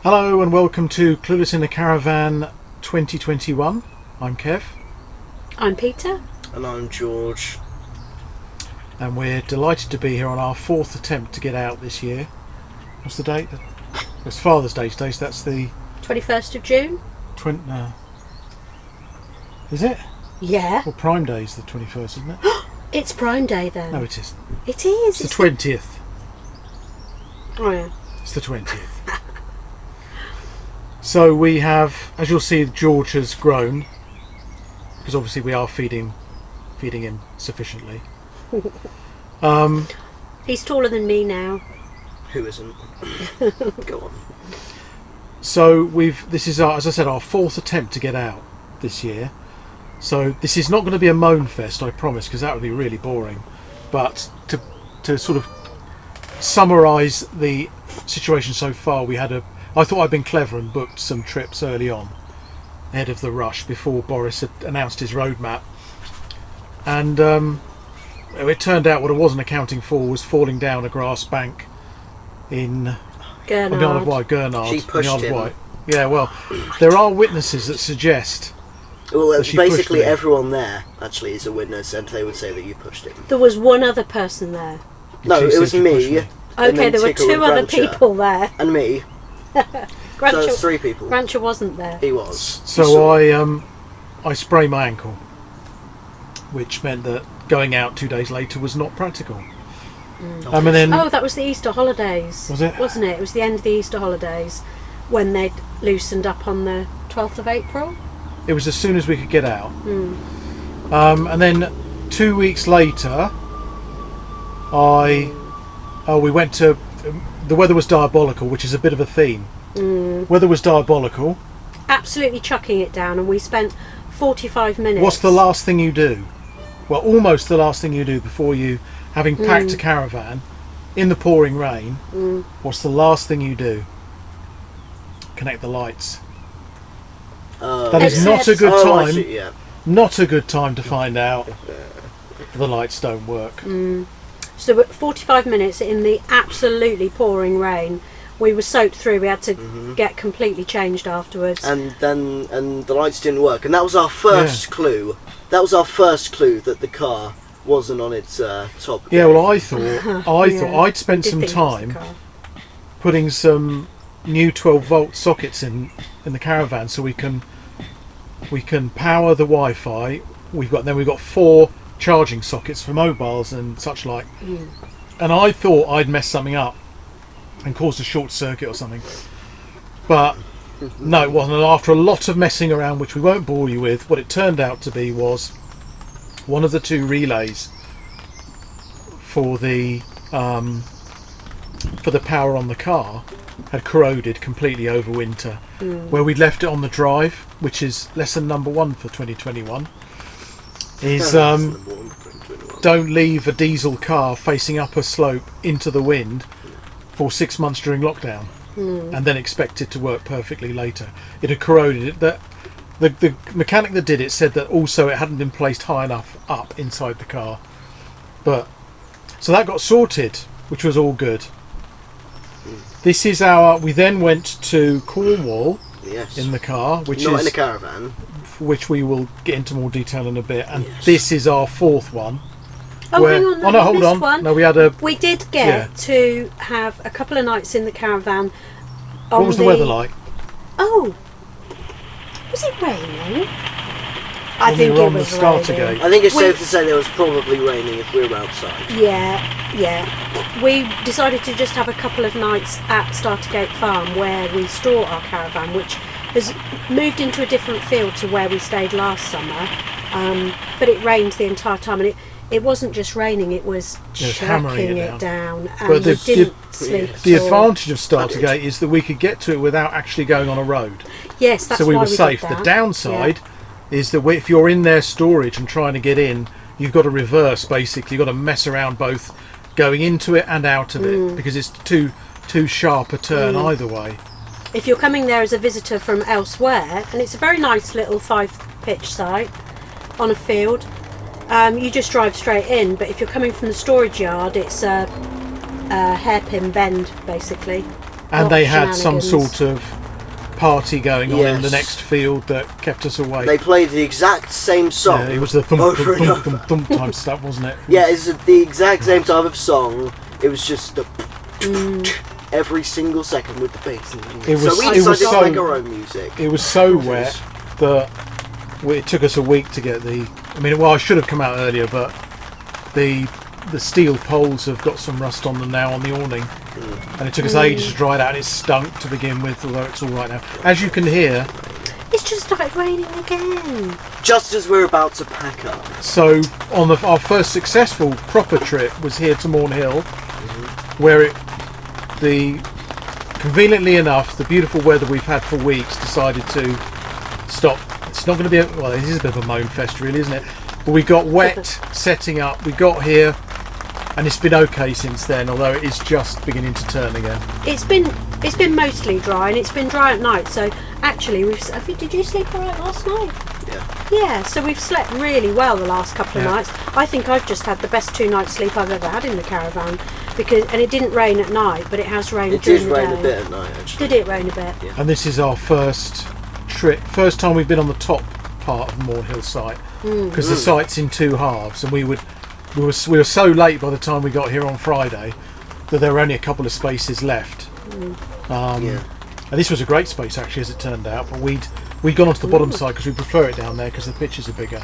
Hello and welcome to Clueless in the Caravan 2021. I'm Kev. I'm Peter. And I'm George. And we're delighted to be here on our fourth attempt to get out this year. What's the date? It's Father's Day today, so that's the... 21st of June? Is it? Yeah. Well, Prime Day is the 21st, isn't it? It's Prime Day then. No, it isn't. It is. It's the 20th. Oh yeah. It's the 20th. So we have, as you'll see, George has grown, because obviously we are feeding him sufficiently. He's taller than me now. Who isn't? Go on. So this is our, as I said, our fourth attempt to get out this year. So this is not going to be a moan fest, I promise, because that would be really boring. But to sort of summarise the situation so far, I thought I'd been clever and booked some trips early on, ahead of the rush, before Boris had announced his roadmap. And it turned out what I wasn't accounting for was falling down a grass bank in Gurnard. She pushed him. White. Yeah, well, there are witnesses that suggest... Well, that basically everyone there actually is a witness, and they would say that you pushed him. There was one other person there. No, it was me. Okay, there were two other people there. And me. So it's three people. Rancher wasn't there. He was. So I sprained my ankle, which meant that going out 2 days later was not practical. And then, that was the Easter holidays. Was it? Wasn't it? It was the end of the Easter holidays when they'd loosened up on the 12th of April. it was as soon as we could get out. And then 2 weeks later, we went to... The weather was diabolical, which is a bit of a theme. Weather was diabolical. Absolutely chucking it down, and we spent 45 minutes. What's the last thing you do? Well, almost the last thing you do before you, having packed a caravan in the pouring rain, what's the last thing you do? Connect the lights. That is not a good time. Not a good time to find out the lights don't work. So 45 minutes in the absolutely pouring rain. We were soaked through. We had to get completely changed afterwards. And the lights didn't work. And that was our first clue. That was our first clue that the car wasn't on its top. Yeah, well, I thought I'd spent some time putting some new 12-volt sockets in the caravan so we can power the Wi-Fi. We've got 4 charging sockets for mobiles and such like. And I thought I'd messed something up and caused a short circuit or something, but no, it wasn't. And after a lot of messing around, which we won't bore you with, what it turned out to be was one of the 2 relays for the power on the car had corroded completely over winter, where we'd left it on the drive, which is lesson number 1 for 2021, is don't leave a diesel car facing up a slope into the wind for 6 months during lockdown and then expect it to work perfectly later. It had corroded. The mechanic that did it said that also it hadn't been placed high enough up inside the car. So that got sorted, which was all good. We then went to Cornwall in the car, which not is in a caravan, which we will get into more detail in a bit. And this is our 4th one. Hang on, no, hold on. One. No, we did get to have a couple of nights in the caravan. What was the weather like? Oh, was it raining? I think it was raining. I think it's safe to say there was probably raining if we were outside. Yeah. We decided to just have a couple of nights at Startergate Farm, where we store our caravan, which has moved into a different field to where we stayed last summer. But it rained the entire time, and it wasn't just raining; it was hammering it down. And but we didn't sleep. The advantage of Startergate is that we could get to it without actually going on a road. Yes, that's so we why were safe. Did that. The downside is that if you're in their storage and trying to get in, you've got to reverse. Basically, you've got to mess around both going into it and out of it, because it's too sharp a turn either way. If you're coming there as a visitor from elsewhere, and it's a very nice little 5-pitch site on a field, you just drive straight in. But if you're coming from the storage yard, it's a hairpin bend basically. And they had some shenanigans. sort of party going on in the Yes. next field that kept us awake. They played the exact same song. Yeah, it was the thump, over thump, and thump, over. thump, thump type stuff, wasn't it? Yeah, it's the exact same type of song. It was just the every single second with the bass. It was- so we it decided was to so- make our own music. It was so wet that it took us a week to get the. I mean, well, I should have come out earlier, but the steel poles have got some rust on them now on the awning, and it took us ages to dry it out. And it stunk to begin with, although it's all right now. As you can hear, It's just started raining again. Just as we're about to pack up. so on our first successful proper trip was here to Morn Hill, where conveniently enough, the beautiful weather we've had for weeks decided to stop. It's not going to be well. It is a bit of a moan fest, really, isn't it? But we got wet setting up. We got here, and it's been okay since then. Although it is just beginning to turn again. It's been mostly dry, and it's been dry at night. So actually, did you sleep all right last night? Yeah. Yeah. So we've slept really well the last couple of Yeah. nights. I think I've just had the best 2 nights sleep I've ever had in the caravan and it didn't rain at night, but it has rained It during did the rain day. a bit at night, actually. Did it rain a bit? Yeah. And this is our first trip, first time we've been on the top part of Morn Hill site, because the site's in 2 halves, and we were so late by the time we got here on Friday that there were only a couple of spaces left. Yeah. And this was a great space actually, as it turned out, but we'd gone onto the bottom side because we prefer it down there because the pitches are bigger.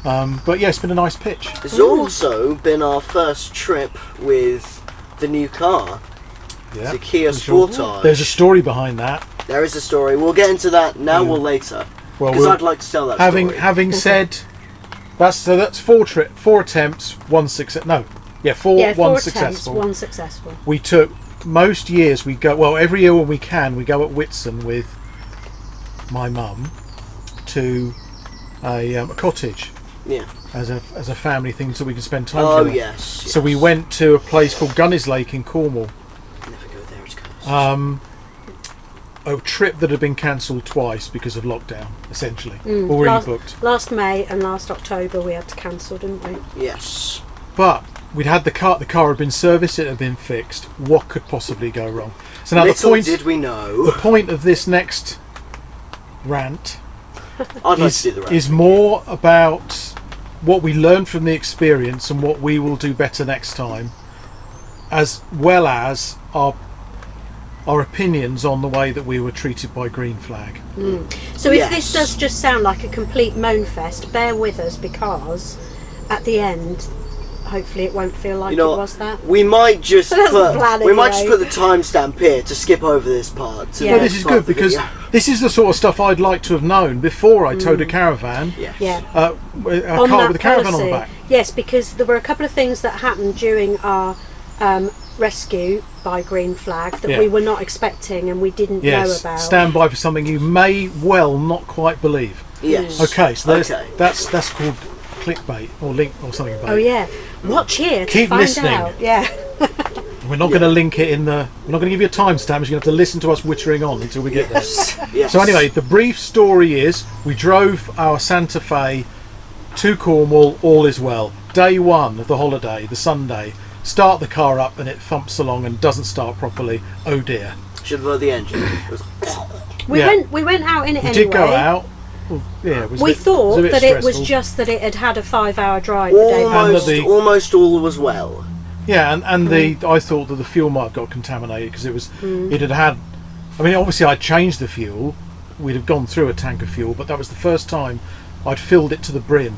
But yeah, it's been a nice pitch. It's also been our first trip with the new car, Yeah, the Kia I'm sure. Sportage. There's a story behind that. There is a story. We'll get into that now or later. Well, Because I'd like to tell that story. having said that's 4 attempts, 1 success. No, yeah, 4 Yeah, 1 4 attempts, successful. 1 successful. We took most years we go every year when we can we go at Whitsun with my mum to a cottage Yeah. as a family thing so we can spend time Oh, together. yes. So we went to a place called Gunny's Lake in Cornwall. Never go there, it's cursed. A trip that had been cancelled twice because of lockdown, essentially. Already booked. Last May and last October we had to cancel, didn't we? Yes. But we'd had the car had been serviced, it had been fixed. What could possibly go wrong? So now Little the did we the know. point of this next rant I'd like to do the rest. is more about what we learned from the experience and what we will do better next time, as well as our opinions on the way that we were treated by Green Flag. So if Yes. this does just sound like a complete moan fest, bear with us because at the end, hopefully it won't feel like You know, it was that. we might just That's the plan put anyway. the timestamp here to skip over this part. To Yeah. the Well, this next is part good of the because video. this is the sort of stuff I'd like to have known before I towed a caravan. Yes. Yeah. A On car that with a caravan on policy. the back. Yes, because there were a couple of things that happened during our rescue by Green Flag that Yeah. we were not expecting and we didn't know Yes, about. stand by for something you may well not quite believe. Yes. Okay, so Okay. that's called clickbait or link or something about Oh it. yeah, watch here to Keep find listening. out. Yeah. We're not going to link it in the. We're not going to give you a timestamp. You're going to have to listen to us wittering on until we get there. Yes. Yes. So anyway, the brief story is we drove our Santa Fe to Cornwall. All is well. Day 1 of the holiday, the Sunday. Start the car up and it thumps along and doesn't start properly. Oh dear. Should have heard the engine. It was- Yeah. We went out in it We anyway. did go out. Well, yeah, it was. We a bit, thought a bit that it was stressful. just that it had had a 5-hour drive the day before. almost, the- almost all was well. Yeah, and I thought that the fuel might have got contaminated because it had. I mean, obviously I'd changed the fuel. We'd have gone through a tank of fuel, but that was the first time I'd filled it to the brim.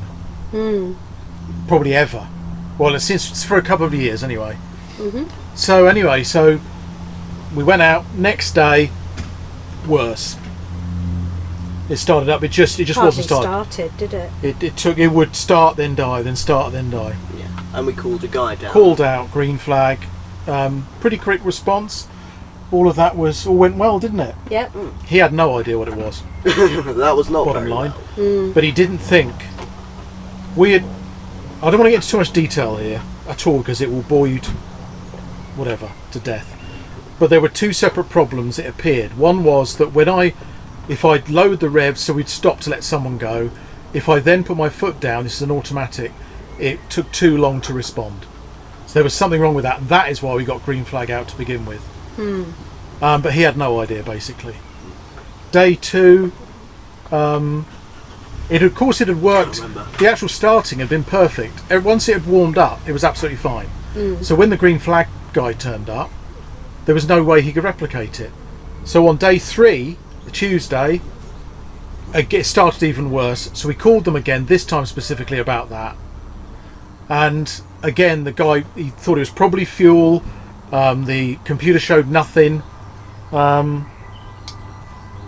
Probably ever. Well, since for a couple of years anyway. So anyway, so we went out. Next day, worse. It started up. It just Hardly wasn't starting. started, did it? It would start then die, then start then die. Yeah. And we called a guy down. Called out, Green Flag. Pretty quick response. All of that all went well, didn't it? Yep. He had no idea what it was. That was not Bottom very line. well. But he didn't think. I don't want to get into too much detail here at all because it will bore you to death. But there were 2 separate problems, it appeared. One was that if I'd lowered the revs so we'd stop to let someone go, if I then put my foot down, this is an automatic, it took too long to respond. So there was something wrong with that, and that is why we got Green Flag out to begin with. But he had no idea, basically. Day 2, of course it had worked. The actual starting had been perfect. Once it had warmed up, it was absolutely fine. So when the green flag guy turned up, there was no way he could replicate it. So on day 3, the Tuesday, it started even worse. So we called them again, this time specifically about that. And again, the guy, he thought it was probably fuel. The computer showed nothing.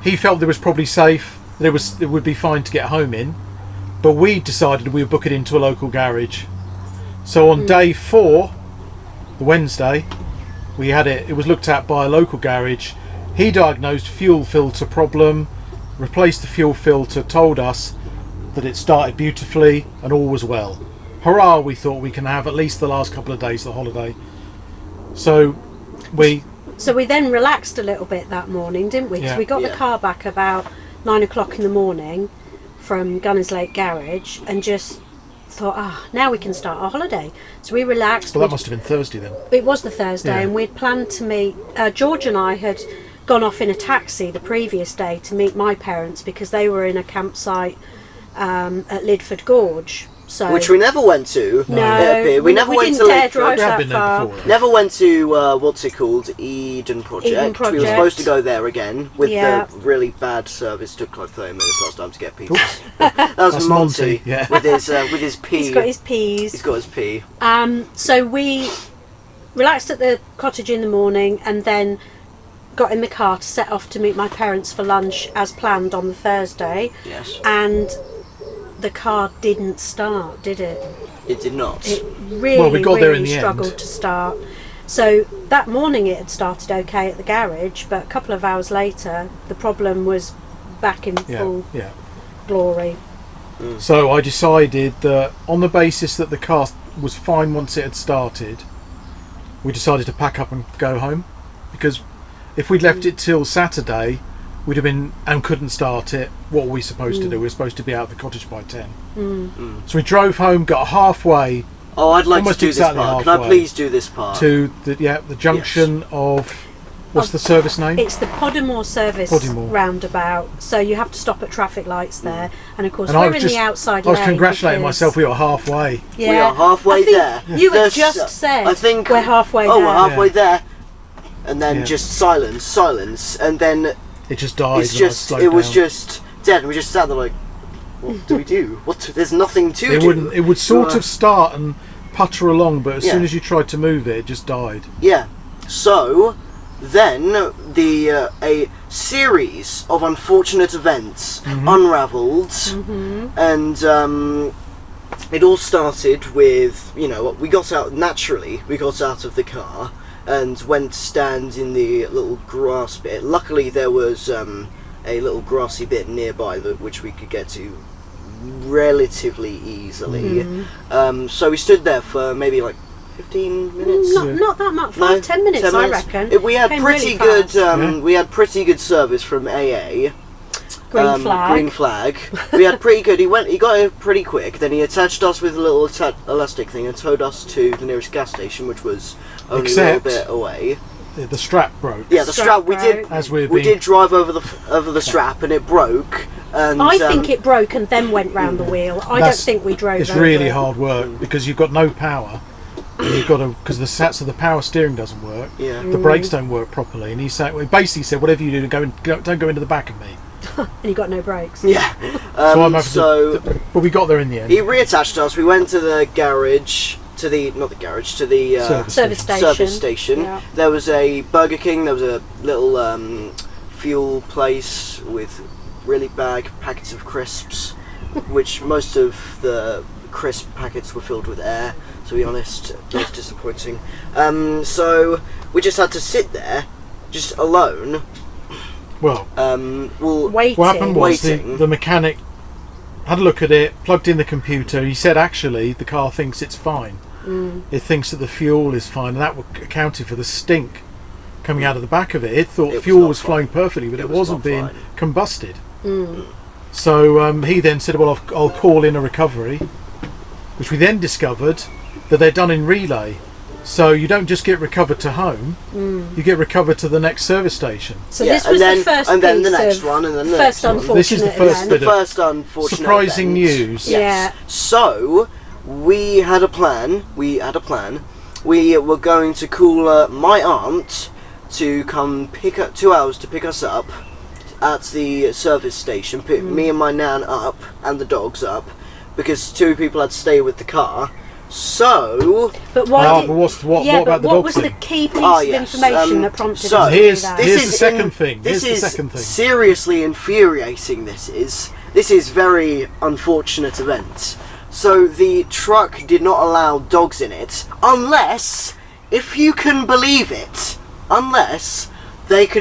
He felt it was probably safe, that it would be fine to get home in. But we decided we would book it into a local garage. So on day 4, the Wednesday, we had it was looked at by a local garage. He diagnosed fuel filter problem, replaced the fuel filter, told us that it started beautifully and all was well. Hurrah, we thought, we can have at least the last couple of days of the holiday. So we then relaxed a little bit that morning, didn't we? Because we got the car back about 9 o'clock in the morning from Gunners Lake Garage and just thought, now we can start our holiday. So we relaxed. Well, that must have been Thursday then. It was the Thursday, and we'd planned to meet. George and I had gone off in a taxi the previous day to meet my parents because they were in a campsite at Lidford Gorge. So, which we never went to. No, we never went didn't to dare Lidford. drive that been there far. before. Never went to what's it called, Eden Project. We were supposed to go there again with the really bad service. Took like 30 minutes last time to get pizza. That was That's Monty, yeah. with his pea. He's got his peas. He's got his pea. So we relaxed at the cottage in the morning and then got in the car to set off to meet my parents for lunch as planned on the Thursday. Yes. And the car didn't start, did it? It did not. It really, we got there in really the struggled end. to start. So that morning it had started okay at the garage, but a couple of hours later the problem was back in full glory. So I decided that on the basis that the car was fine once it had started, we decided to pack up and go home, because if we'd left it till Saturday, we'd have been and couldn't start it. What were we supposed to do? We were supposed to be out of the cottage by 10. So we drove home, got halfway. Oh, I'd like to almost do this exactly part. Can I halfway please do this part? To the junction of what's the service name? It's the Podimore service Podimore. roundabout. So you have to stop at traffic lights there, and of course And I we're was in just- the outside I was lane congratulating because- myself. We were halfway. Yeah, We are halfway I think there. You had There's- just said I think we're halfway Oh, there. we're halfway Yeah. there, and then just silence, and then It just died. it's when I just slowed it was down. just dead. And we just sat there like, what do we do? There's nothing to do. It would sort of start and putter along, but as Yeah. soon as you tried to move it, it just died. Yeah. So then a series of unfortunate events unravelled, and it all started with, we got out naturally. We got out of the car and went to stand in the little grass bit. Luckily, there was a little grassy bit nearby which we could get to relatively easily. So we stood there for maybe like 15 minutes. Not that much. No, 10 minutes, 10 I minutes. reckon. We had Came pretty really good. fast. We had pretty good service from AA. Green flag. Green flag. We had pretty good. He got it pretty quick. Then he attached us with a little elastic thing and towed us to the nearest gas station, which was only a little bit away. The strap broke. Yeah, the strap. We did. As We being- did drive over the strap, and it broke. And I think it broke and then went round the wheel. I don't think we drove It's over really it. hard work because you've got no power. And you've got to, because the power steering doesn't work. Yeah. The brakes don't work properly, and he basically said, "Whatever you do, don't go into the back of me." And you got no brakes. Yeah. So I'm having but we got there in the end. He reattached us. We went to the garage, to the Service station. Service station. Yeah. There was a Burger King. There was a little fuel place with really bad packets of crisps, which most of the crisp packets were filled with air. To be honest, that was disappointing. So we just had to sit there, just alone. Well, Waiting. what happened was Waiting. the mechanic had a look at it, plugged in the computer. He said, actually, the car thinks it's fine. It thinks that the fuel is fine, and that accounted for the stink coming out of the back of it. It thought It was fuel not was fine. flowing perfectly, but It it was wasn't not being fine. combusted. So he then said, well, I'll call in a recovery, which we then discovered that they'd done in relay. So you don't just get recovered to home, you get recovered to the next service station. So this was the first and then the piece next of one, and then the first next one. unfortunate This is the first event. bit The first unfortunate surprising event. news. Yes. Yeah. So we had a plan. We were going to call my aunt to come pick up 2 hours to pick us up at the service station. Pick me and my nan up and the dogs up because 2 people had to stay with the car. So, But why? Ah, did, but what yeah, about but the what dog was thing? the key piece Ah, of yes, information that prompted so us to here's- do that? here's the second thing. This Here's is the second thing. seriously infuriating. This is very unfortunate event. So the truck did not allow dogs in it unless, if you can believe it, if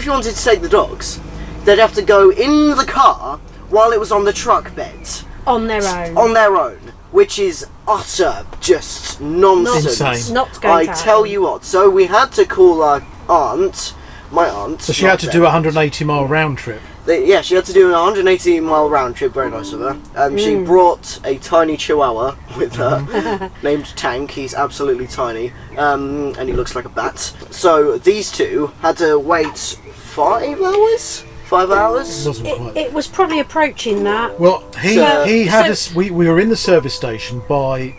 you wanted to take the dogs, they'd have to go in the car while it was on the truck bed On their own. on their own, which is utter just nonsense. Insane. Not going to I tell happen. you what. So we had to call our aunt, my aunt. So she had to do a 180-mile round trip. Yeah, she had to do a 180-mile round trip. Very nice of her. She brought a tiny chihuahua with her, named Tank. He's absolutely tiny, and he looks like a bat. So these 2 had to wait 5 hours. 5 hours. Wasn't It, quite. it was probably approaching that. Well, he So- had us. We were in the service station by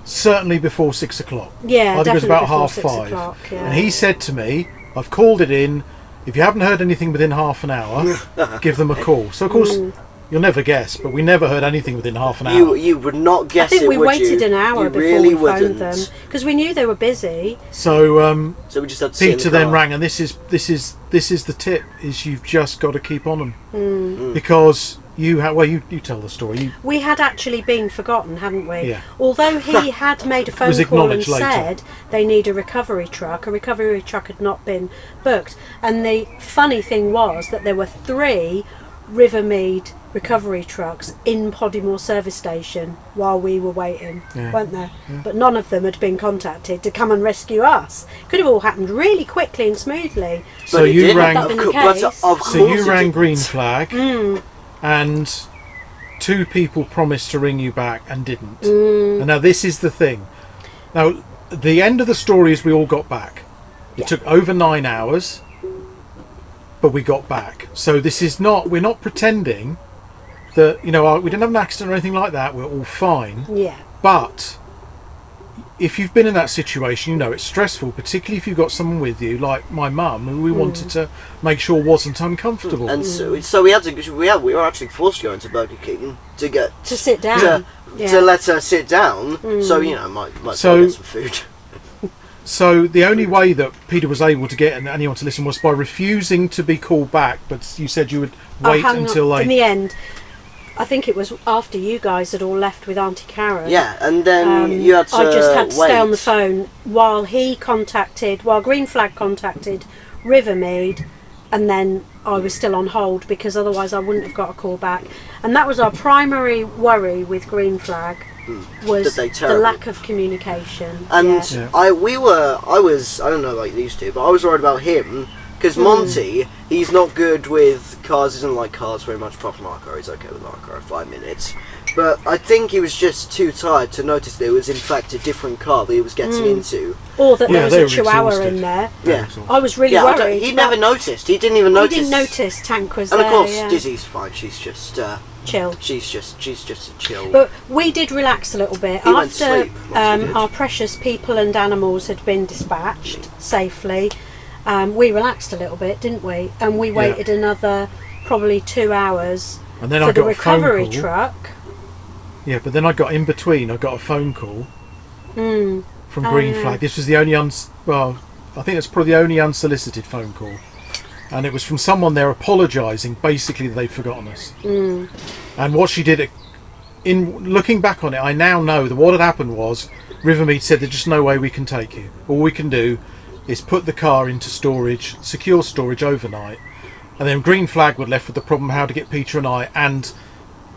certainly before 6 o'clock. Yeah, I think it was definitely about before half 6 5. o'clock, yeah. And he said to me, "I've called it in. If you haven't heard anything within half an hour, give them a call." So of course, you'll never guess, but we never heard anything within half an hour. You would not guess I think it, we would waited you? an hour You before really we phoned wouldn't. them because we knew they were busy. So So we just had to sit in Peter the then car. rang, and this is the tip: is you've just got to keep on them Hmm. because you tell the story. We had actually been forgotten, hadn't we? Yeah. Although he had made a phone was call and acknowledged later. said they need a recovery truck had not been booked. And the funny thing was that there were 3 Rivermead recovery trucks in Podymore service station while we were waiting, Yeah. weren't there? But none of them had been contacted to come and rescue us. Could have all happened really quickly and smoothly. So But it you didn't. rang. That been the But case. of So course you it rang didn't. Green Flag, Hmm. and 2 people promised to ring you back and didn't. Hmm. And now this is the thing. Now the end of the story is we all got back. It took over 9 hours, but we got back. So this is not. We're not pretending that we didn't have an accident or anything like that. We're all fine. Yeah. But if you've been in that situation, you know it's stressful, particularly if you've got someone with you, like my mum, who we wanted to make sure wasn't uncomfortable. And so we had to. We were actually forced to go into Burger King to get To sit down. to let her sit down. So might So- get some food. So the only way that Peter was able to get anyone to listen was by refusing to be called back. But you said you would I wait hung until up. they. In the end, I think it was after you guys had all left with Auntie Karen. Yeah, and then you had to. I just had to wait. stay on the phone while Green Flag contacted Rivermead, and then I was still on hold because otherwise I wouldn't have got a call back. And that was our primary worry with Green Flag, was That they the terrible. lack of communication. And yeah. Yeah. I don't know about these 2, but I was worried about him because Monty, he's not good with cars. He doesn't like cars very much. Apart from our car, he's okay with our car. 5 minutes. But I think he was just too tired to notice there was in fact a different car that he was getting into. Or that Yeah, there was they a were chihuahua exhausted. in there. Yeah. I was really Yeah, worried. he never noticed. He didn't even He notice. didn't notice Tank was And there. of course, yeah. Dizzy's fine. She's just. Chill. She's just a chill. But we did relax a little bit He went to after sleep once he did. our precious people and animals had been dispatched safely. We relaxed a little bit, didn't we? And we waited another probably 2 hours And then for I the got a phone recovery call. truck. Yeah, but then I got in between. I got a phone call from Green yeah. Flag. This was the only I think it's probably the only unsolicited phone call, and it was from someone there apologising, basically that they'd forgotten us. And what she did, in looking back on it, I now know that what had happened was Rivermead said there's just no way we can take you. All we can do is put the car into storage, secure storage overnight, and then Green Flag were left with the problem how to get Peter and I and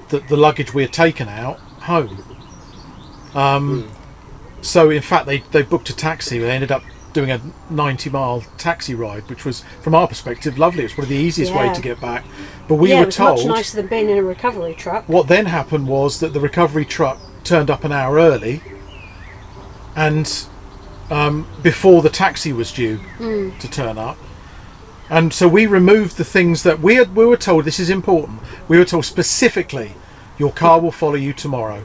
the luggage we had taken out home. So in fact they booked a taxi. They ended up doing a 90-mile taxi ride, which was from our perspective lovely. It was probably the easiest way Yeah. to get back. But we Yeah, were it was told much nicer than being in a recovery truck. what then happened was that the recovery truck turned up an hour early, and before the taxi was due to turn up. And so we removed the things that we were told, this is important, we were told specifically, your car will follow you tomorrow.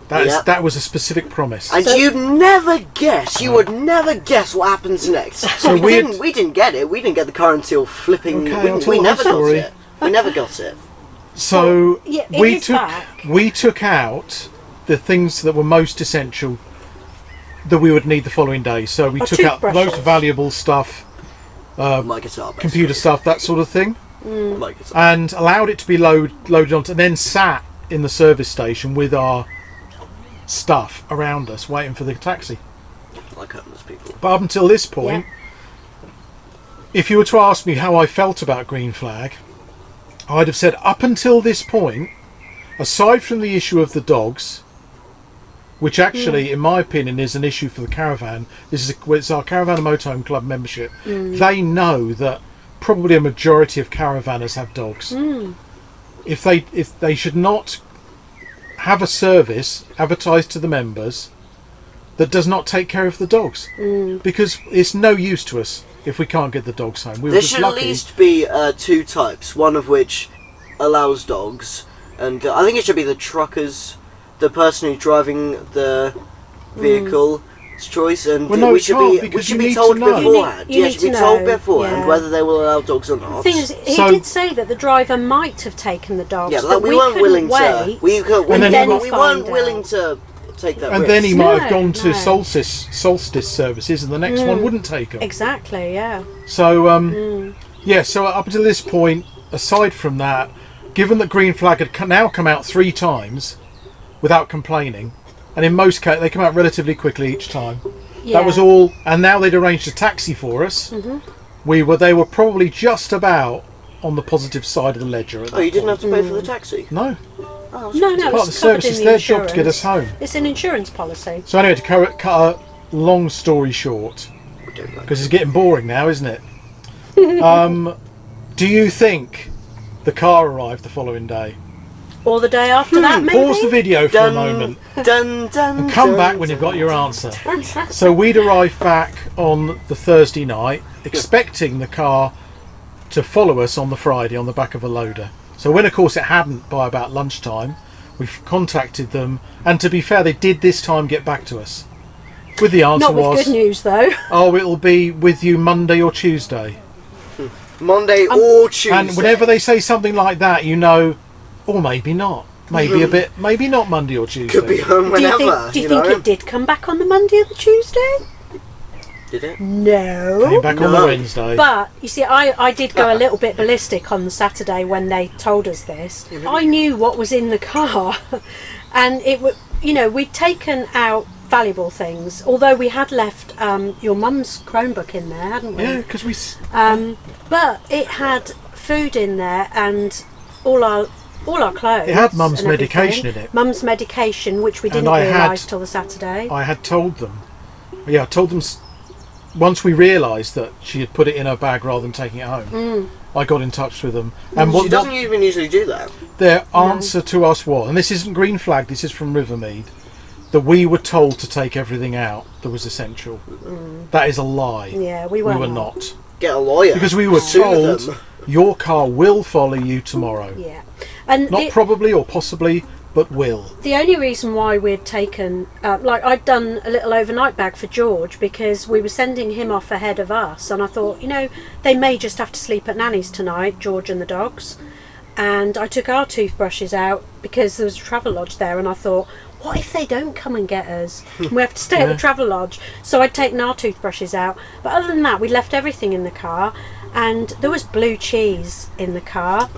That was a specific promise. And you'd never guess, you would never guess what happens next. So we didn't get it. We didn't get the car until flipping. We never got it. We never got it. So we back. took out the things that were most essential that we would need the following day. So we took out the most valuable stuff, My guitar, basically. computer stuff, that sort of thing, My guitar. and allowed it to be loaded onto, and then sat in the service station with our stuff around us, waiting for the taxi. Like homeless people. But up until this point, if you were to ask me how I felt about Green Flag, I'd have said up until this point, aside from the issue of the dogs, which actually, in my opinion, is an issue for the caravan. It's our Caravan and Motorhome Club membership. They know that probably a majority of caravanners have dogs. If they should not have a service advertised to the members that does not take care of the dogs, because it's no use to us if we can't get the dogs home. There should at least be 2 types, one of which allows dogs, and I think it should be the truckers, the person who's driving the vehicle's choice, and we should be told beforehand. You should be told beforehand whether they will allow dogs or not. The thing is, he did say that the driver might have taken the dogs, but we weren't willing to. We weren't willing to take that risk. And then he might have gone to solstice services, and the next one wouldn't take him. Exactly, yeah. So, so up until this point, aside from that, given that Green Flag had now come out 3 times without complaining, and in most cases they come out relatively quickly each time. That was all, and now they'd arranged a taxi for us. They were probably just about on the positive side of the ledger at that you didn't have to pay for the taxi? No. Oh, No, It's part of the service. It's their job to get us home. It's an insurance policy. So anyway, to cut a long story short, because it's getting boring now, isn't it? Do you think the car arrived the following day? Or the day after that, maybe? Pause the video for a moment and come back when you've got your answer. So we'd arrived back on the Thursday night, expecting the car to follow us on the Friday on the back of a loader. So when, of course, it hadn't by about lunchtime, we've contacted them, and to be fair, they did this time get back to us. With the answer Not with good news, though. Oh, it'll be with you Monday or Tuesday. Monday or Tuesday. And whenever they say something like that, you know, or maybe not. Maybe not Monday or Tuesday. Could be home whenever. Do you think it did come back on the Monday or the Tuesday? Did it? No. Came back on the Wednesday. But, you see, I did go a little bit ballistic on the Saturday when they told us this. I knew what was in the car. And we'd taken out valuable things, although we had left your mum's Chromebook in there, hadn't we? Yeah, because we... but it had food in there and all our clothes. It had mum's medication in it. Mum's medication, which we didn't realise till the Saturday. I had told them. Yeah, I told them... Once we realised that she had put it in her bag rather than taking it home, I got in touch with them. And she doesn't even usually do that. Their answer to us was, and this isn't Green Flag, this is from Rivermead, that we were told to take everything out that was essential. That is a lie. Yeah, we were not. Get a lawyer. Because we were told your car will follow you tomorrow. Yeah. And not probably or possibly, but will. The only reason why we'd taken, I'd done a little overnight bag for George because we were sending him off ahead of us, and I thought, they may just have to sleep at Nanny's tonight, George and the dogs. And I took our toothbrushes out because there was a travel lodge there, and I thought, what if they don't come and get us? We have to stay at the travel lodge. So I'd taken our toothbrushes out. But other than that, we left everything in the car. And there was blue cheese in the car.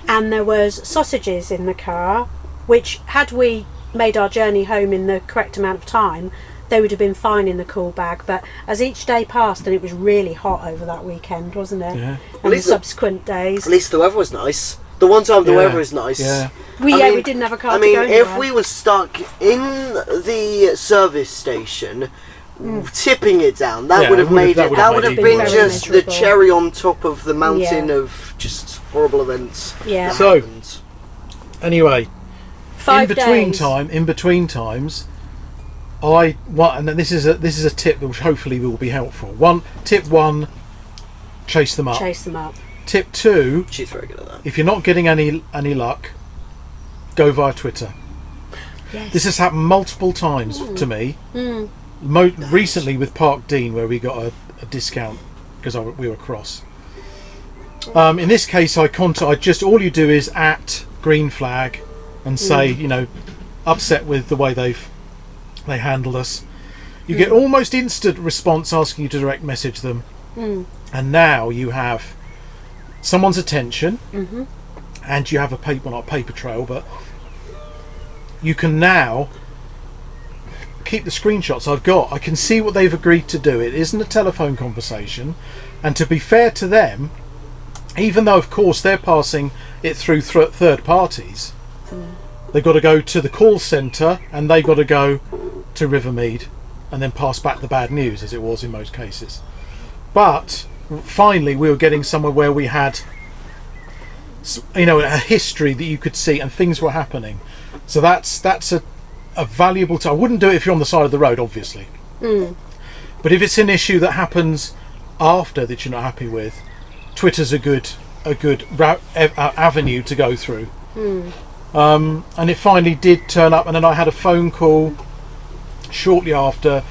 And there was sausages in the car, which, had we made our journey home in the correct amount of time, they would have been fine in the cool bag. But as each day passed, and it was really hot over that weekend, wasn't it? Yeah. And the subsequent days. At least the weather was nice. The one time the weather is nice. Yeah. We didn't have a car to go anywhere. If we were stuck in the service station, tipping it down, that would have made it. That would have been just the cherry on top of the mountain of just horrible events. Yeah. So, anyway, 5 days. in between times, and this is a tip which hopefully will be helpful. Tip one, chase them up. Chase them up. Tip two, She's very good at that. if you're not getting any luck, go via Twitter. Yes. This has happened multiple times to me. Recently with Park Dean, where we got a discount because we were cross. In this case, all you do is at green flag and say, upset with the way they handled us. You get almost instant response asking you to direct message them, and now you have someone's attention, and you have not a paper trail, but you can now keep the screenshots I've got. I can see what they've agreed to do. It isn't a telephone conversation, and to be fair to them, even though of course they're passing it through third parties, they've got to go to the call centre and they've got to go to Rivermead and then pass back the bad news, as it was in most cases. But finally we were getting somewhere where we had a history that you could see and things were happening. So that's a valuable I wouldn't do it if you're on the side of the road, obviously. But if it's an issue that happens after that you're not happy with, Twitter's a good avenue to go through. And it finally did turn up, and then I had a phone call shortly after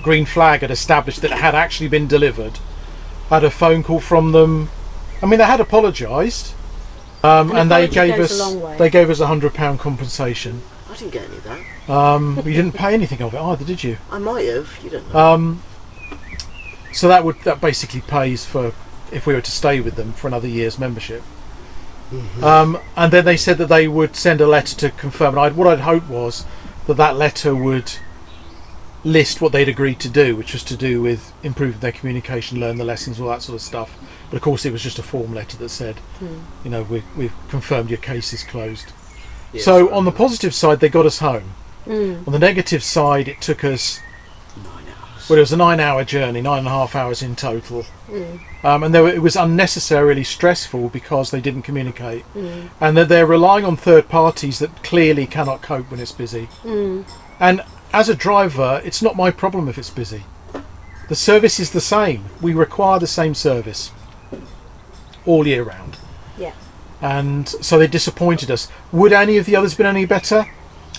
Green Flag had established that it had actually been delivered. I had a phone call from them. I mean, they had apologised, and they gave us £100 compensation. I didn't get any of that. You didn't pay anything of it either, did you? I might have. You don't know. So that basically pays for if we were to stay with them for another year's membership. And then they said that they would send a letter to confirm. And what I'd hoped was that letter would list what they'd agreed to do, which was to do with improving their communication, learn the lessons, all that sort of stuff. But of course, it was just a form letter that said, we've confirmed your case is closed. Yes, so on the positive side, they got us home. On the negative side, it took us 9 hours. Well, it was a 9-hour journey, 9.5 hours in total. And it was unnecessarily stressful because they didn't communicate. And that they're relying on third parties that clearly cannot cope when it's busy. And as a driver, it's not my problem if it's busy. The service is the same. We require the same service all year round. Yeah. And so they disappointed us. Would any of the others been any better?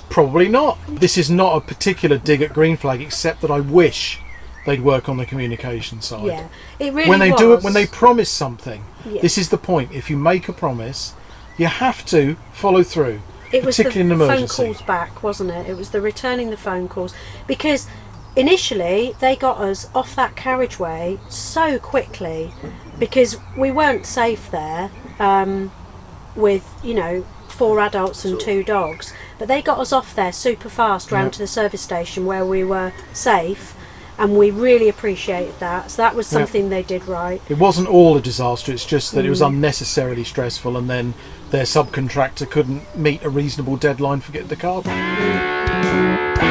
Probably not. This is not a particular dig at Green Flag, except that I wish they'd work on the communication side. Yeah, it really when they was. do it, when they promise something, Yeah. this is the point. If you make a promise, you have to follow through. It was the particularly in an emergency. phone calls back, wasn't it? It was the returning the phone calls, because initially they got us off that carriageway so quickly because we weren't safe there with 4 adults and 2 dogs, but they got us off there super fast round to the service station where we were safe, and we really appreciated that. So that was something they did right. It wasn't all a disaster, it's just that it was unnecessarily stressful, and then their subcontractor couldn't meet a reasonable deadline for getting the car back.